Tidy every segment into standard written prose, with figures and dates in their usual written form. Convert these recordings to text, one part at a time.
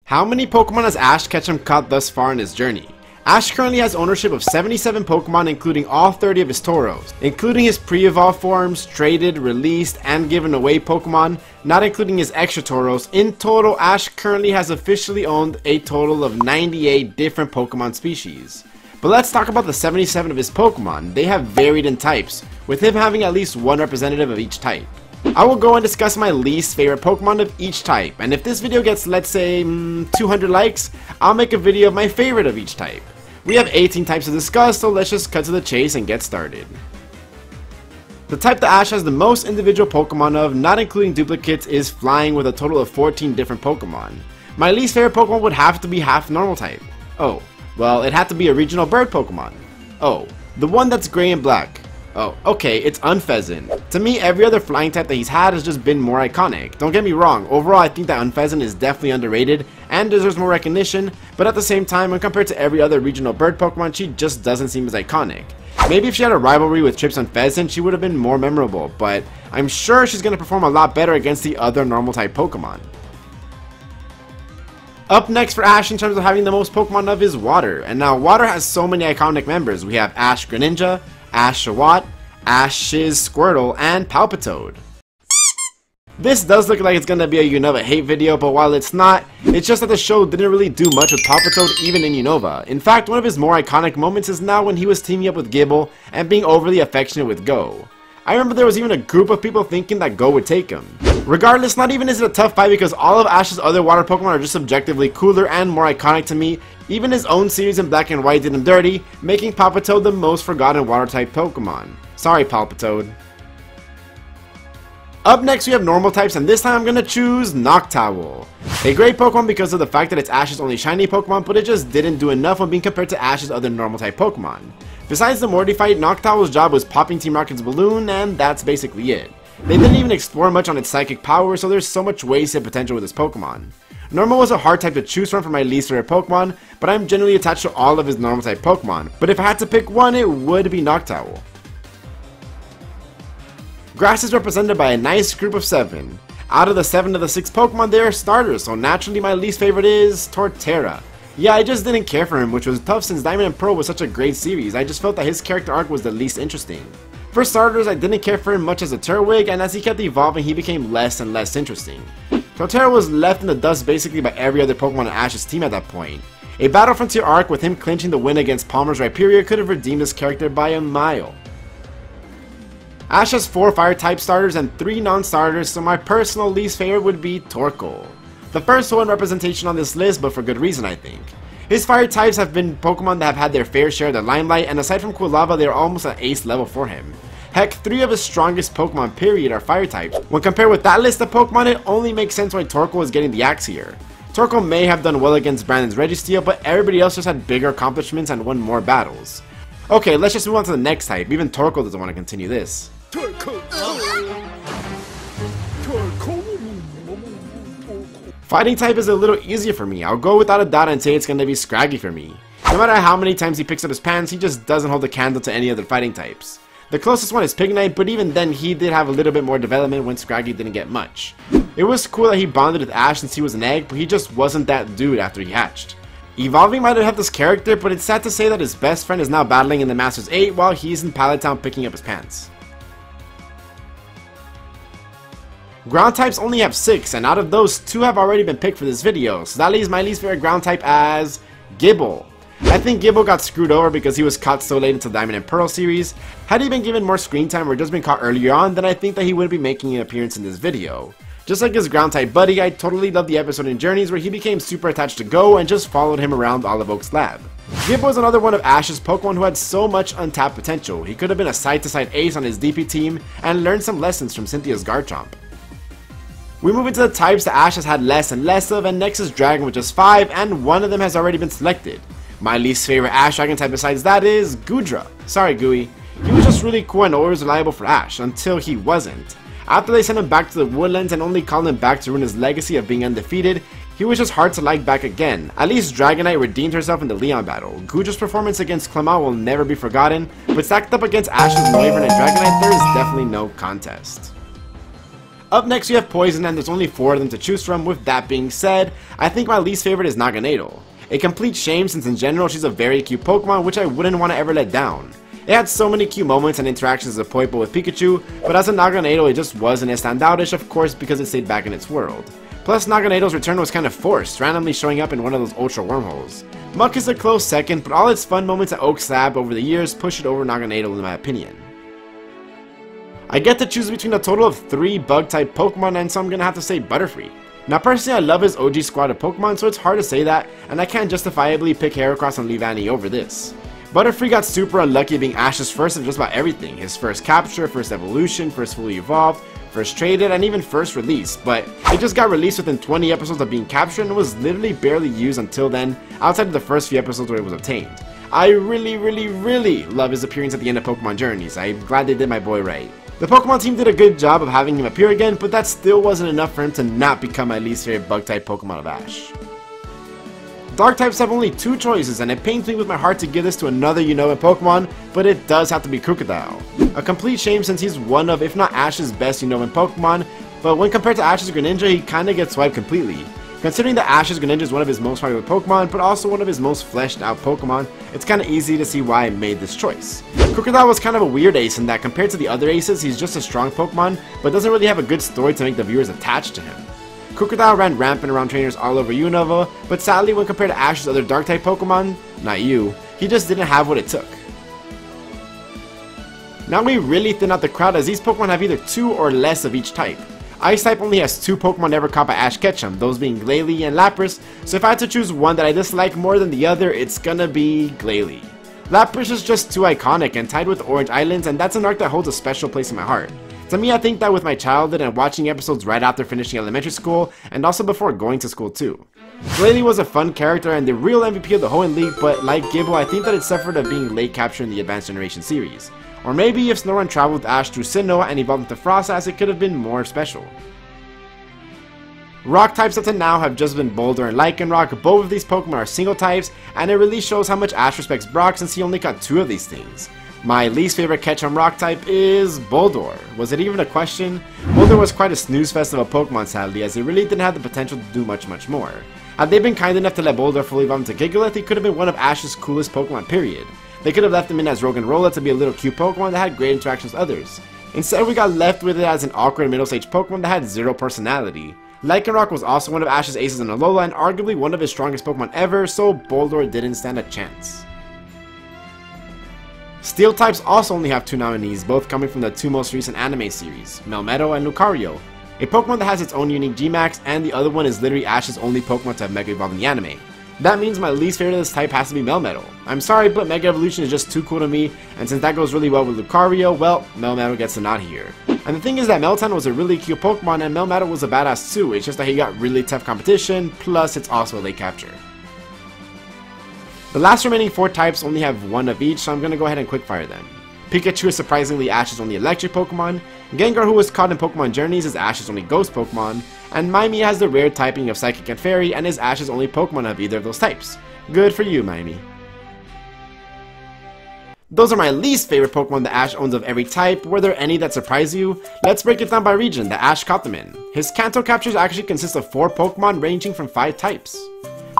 How many Pokemon has Ash Ketchum caught thus far in his journey? Ash currently has ownership of 77 Pokemon, including all 30 of his Tauros, including his pre-evolved forms, traded, released, and given away Pokemon, not including his extra Tauros. In total, Ash currently has officially owned a total of 98 different Pokemon species. But let's talk about the 77 of his Pokemon. They have varied in types, with him having at least one representative of each type. I will go and discuss my least favorite Pokemon of each type, and if this video gets, let's say, 200 likes, I'll make a video of my favorite of each type. We have 18 types to discuss, so let's just cut to the chase and get started. The type that Ash has the most individual Pokemon of, not including duplicates, is Flying with a total of 14 different Pokemon. My least favorite Pokemon would have to be half normal type. Oh, well, it had to be a regional bird Pokemon. Oh, the one that's gray and black. Oh, okay, it's Unfezant. To me, every other flying type that he's had has just been more iconic. Don't get me wrong, overall I think that Unfezant is definitely underrated and deserves more recognition, but at the same time, when compared to every other regional bird Pokemon, she just doesn't seem as iconic. Maybe if she had a rivalry with Trips Unfezant, she would have been more memorable, but I'm sure she's going to perform a lot better against the other normal type Pokemon. Up next for Ash in terms of having the most Pokemon of is Water, and now Water has so many iconic members. We have Ash-Greninja, Ash-Shawat, Ash's Squirtle, and Palpitoad. This does look like it's gonna be a Unova hate video, but while it's not, it's just that the show didn't really do much with Palpitoad even in Unova. In fact, one of his more iconic moments is now when he was teaming up with Gible and being overly affectionate with Goh. I remember there was even a group of people thinking that Goh would take him. Regardless, not even is it a tough fight because all of Ash's other water Pokemon are just subjectively cooler and more iconic to me. Even his own series in Black and White did him dirty, making Palpitoad the most forgotten water type Pokemon. Sorry, Palpitoad. Up next we have normal types, and this time I'm gonna choose Noctowl. A great Pokemon because of the fact that it's Ash's only shiny Pokemon, but it just didn't do enough when being compared to Ash's other normal type Pokemon. Besides the Morty fight, Noctowl's job was popping Team Rocket's balloon, and that's basically it. They didn't even explore much on its psychic power, so there's so much wasted potential with this Pokemon. Normal was a hard type to choose from for my least favorite Pokemon, but I'm generally attached to all of his normal type Pokemon. But if I had to pick one, it would be Noctowl. Grass is represented by a nice group of 7. Out of the 7 of the 6 Pokemon, they are starters, so naturally my least favorite is Torterra. Yeah, I just didn't care for him, which was tough since Diamond and Pearl was such a great series. I just felt that his character arc was the least interesting. For starters, I didn't care for him much as a Turtwig, and as he kept evolving, he became less and less interesting. Torterra was left in the dust basically by every other Pokemon on Ash's team at that point. A Battle Frontier arc with him clinching the win against Palmer's Rhyperior could have redeemed his character by a mile. Ash has 4 Fire-type starters and 3 non-starters, so my personal least favorite would be Torkoal. The first one representation on this list, but for good reason I think. His Fire types have been Pokemon that have had their fair share of the limelight, and aside from Quilava, they are almost at ace level for him. Heck, 3 of his strongest Pokemon period are Fire types. When compared with that list of Pokemon, it only makes sense why Torkoal is getting the axe here. Torkoal may have done well against Brandon's Registeel, but everybody else just had bigger accomplishments and won more battles. Okay, let's just move on to the next type. Even Torkoal doesn't want to continue this. Fighting type is a little easier for me. I'll go without a doubt and say it's gonna be Scraggy for me. No matter how many times he picks up his pants, he just doesn't hold a candle to any other fighting types. The closest one is Pignite, but even then he did have a little bit more development when Scraggy didn't get much. It was cool that he bonded with Ash since he was an egg, but he just wasn't that dude after he hatched. Evolving might have helped this character, but it's sad to say that his best friend is now battling in the Masters 8 while he's in Pallet Town picking up his pants. Ground types only have 6, and out of those, 2 have already been picked for this video, so that leaves my least favorite ground type as Gible. I think Gible got screwed over because he was caught so late into Diamond and Pearl series. Had he been given more screen time or just been caught earlier on, then I think that he would be making an appearance in this video. Just like his ground type buddy, I totally loved the episode in Journeys where he became super attached to Goh and just followed him around Olive Oak's lab. Gible was another one of Ash's Pokemon who had so much untapped potential. He could have been a side-to-side ace on his DP team and learned some lessons from Cynthia's Garchomp. We move into the types that Ash has had less and less of, and next is Dragon with just 5, and one of them has already been selected. My least favorite Ash Dragon type besides that is Goodra. Sorry Gooey. He was just really cool and always reliable for Ash, until he wasn't. After they sent him back to the Woodlands and only called him back to ruin his legacy of being undefeated, he was just hard to like back again. At least Dragonite redeemed herself in the Leon battle. Goodra's performance against Clement will never be forgotten, but stacked up against Ash's Noivern and Dragonite, there is definitely no contest. Up next we have Poison, and there's only 4 of them to choose from. With that being said, I think my least favorite is Naganadel. A complete shame since in general she's a very cute Pokemon which I wouldn't want to ever let down. It had so many cute moments and interactions as a Poipo with Pikachu, but as a Naganadel it just wasn't as standoutish, of course because it stayed back in its world. Plus Naganadel's return was kind of forced, randomly showing up in one of those ultra wormholes. Muck is a close second, but all its fun moments at Oak Slab over the years push it over Naganadel in my opinion. I get to choose between a total of 3 bug-type Pokemon, and so I'm gonna have to say Butterfree. Now personally I love his OG squad of Pokemon, so it's hard to say that, and I can't justifiably pick Heracross and Leavanny over this. Butterfree got super unlucky being Ash's first of just about everything. His first capture, first evolution, first fully evolved, first traded, and even first release, but it just got released within 20 episodes of being captured and was literally barely used until then, outside of the first few episodes where it was obtained. I really love his appearance at the end of Pokemon Journeys. I'm glad they did my boy right. The Pokemon team did a good job of having him appear again, but that still wasn't enough for him to not become my least favorite bug-type Pokemon of Ash. Dark types have only 2 choices, and it pains me with my heart to give this to another Unova Pokemon, but it does have to be Krookodile. A complete shame since he's one of, if not Ash's best Unova Pokemon, but when compared to Ash's Greninja, he kinda gets swiped completely. Considering that Ash's Greninja is one of his most popular Pokemon, but also one of his most fleshed out Pokemon, it's kinda easy to see why I made this choice. Krookodile was kind of a weird ace in that compared to the other aces, he's just a strong Pokemon, but doesn't really have a good story to make the viewers attached to him. Krookodile ran rampant around trainers all over Unova, but sadly when compared to Ash's other Dark-type Pokemon, not you, he just didn't have what it took. Now we really thin out the crowd as these Pokemon have either 2 or less of each type. Ice-type only has 2 Pokemon ever caught by Ash Ketchum, those being Glalie and Lapras, so if I had to choose one that I dislike more than the other, it's gonna be Glalie. Lapras is just too iconic and tied with Orange Islands, and that's an arc that holds a special place in my heart. To me, I think that with my childhood and watching episodes right after finishing elementary school, and also before going to school too. Glalie was a fun character and the real MVP of the Hoenn League, but like Gibble, I think that it suffered of being late captured in the Advanced Generation series. Or maybe if Snorunt traveled with Ash through Sinnoh and evolved into Froslass, it could have been more special. Rock types up to now have just been Boulder and Lycanroc. Both of these Pokemon are single types, and it really shows how much Ash respects Brock since he only got 2 of these things. My least favorite Ketchum rock type is Boldore. Was it even a question? Boldore was quite a snooze fest of a Pokemon sadly, as it really didn't have the potential to do much more. Had they been kind enough to let Boldore fully evolve into Gigalith, he could have been one of Ash's coolest Pokemon period. They could have left him in as Roggenrola to be a little cute Pokemon that had great interactions with others. Instead we got left with it as an awkward middle stage Pokemon that had 0 personality. Lycanroc was also one of Ash's aces in Alola and arguably one of his strongest Pokemon ever, so Boldore didn't stand a chance. Steel types also only have 2 nominees, both coming from the 2 most recent anime series, Melmetal and Lucario. A Pokemon that has its own unique Gmax, and the other one is literally Ash's only Pokemon to have Mega Evolved in the anime. That means my least favorite of this type has to be Melmetal. I'm sorry, but Mega Evolution is just too cool to me, and since that goes really well with Lucario, well, Melmetal gets a nod here. And the thing is that Meltan was a really cute Pokemon, and Melmetal was a badass too, it's just that he got really tough competition, plus it's also a late capture. The last remaining 4 types only have 1 of each, so I'm gonna go ahead and quickfire them. Pikachu is surprisingly Ash's only electric Pokemon, Gengar, who was caught in Pokemon Journeys, is Ash's only ghost Pokemon, and Mimey has the rare typing of Psychic and Fairy and is Ash's only Pokemon of either of those types. Good for you, Mimey. Those are my least favorite Pokemon that Ash owns of every type. Were there any that surprise you? Let's break it down by region that Ash caught them in. His Kanto captures actually consist of 4 Pokemon ranging from 5 types.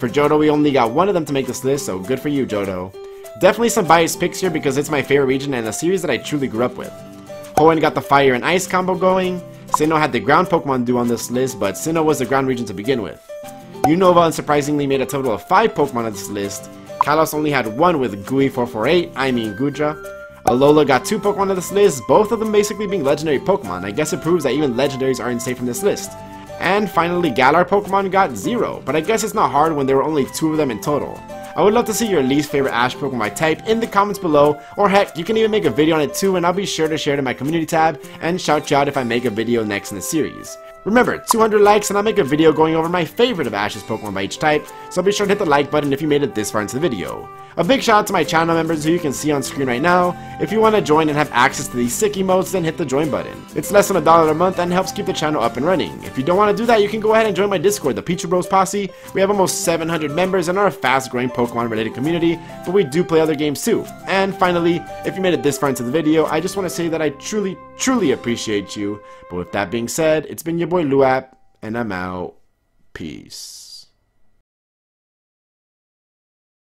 For Johto, we only got 1 of them to make this list, so good for you, Johto. Definitely some biased picks here because it's my favorite region and a series that I truly grew up with. Hoenn got the Fire and Ice combo going. Sinnoh had the ground Pokemon due on this list, but Sinnoh was the ground region to begin with. Unova unsurprisingly made a total of 5 Pokemon on this list. Kalos only had 1 with Gui448, Gudra. Alola got 2 Pokemon on this list, both of them basically being legendary Pokemon. I guess it proves that even legendaries aren't safe from this list. And finally, Galar Pokemon got 0, but I guess it's not hard when there were only 2 of them in total. I would love to see your least favorite Ash Pokemon type in the comments below, or heck, you can even make a video on it too, and I'll be sure to share it in my community tab and shout you out if I make a video next in the series. Remember, 200 likes and I'll make a video going over my favorite of Ash's Pokemon by each type, so be sure to hit the like button if you made it this far into the video. A big shout out to my channel members who you can see on screen right now. If you want to join and have access to these sick emotes, then hit the join button. It's less than $1 a month and helps keep the channel up and running. If you don't want to do that, you can go ahead and join my Discord, the Pichu Bros Posse. We have almost 700 members and are a fast growing Pokemon related community, but we do play other games too. And finally, if you made it this far into the video, I just want to say that I truly Truly appreciate you. But with that being said, it's been your boy Luap, and I'm out. Peace.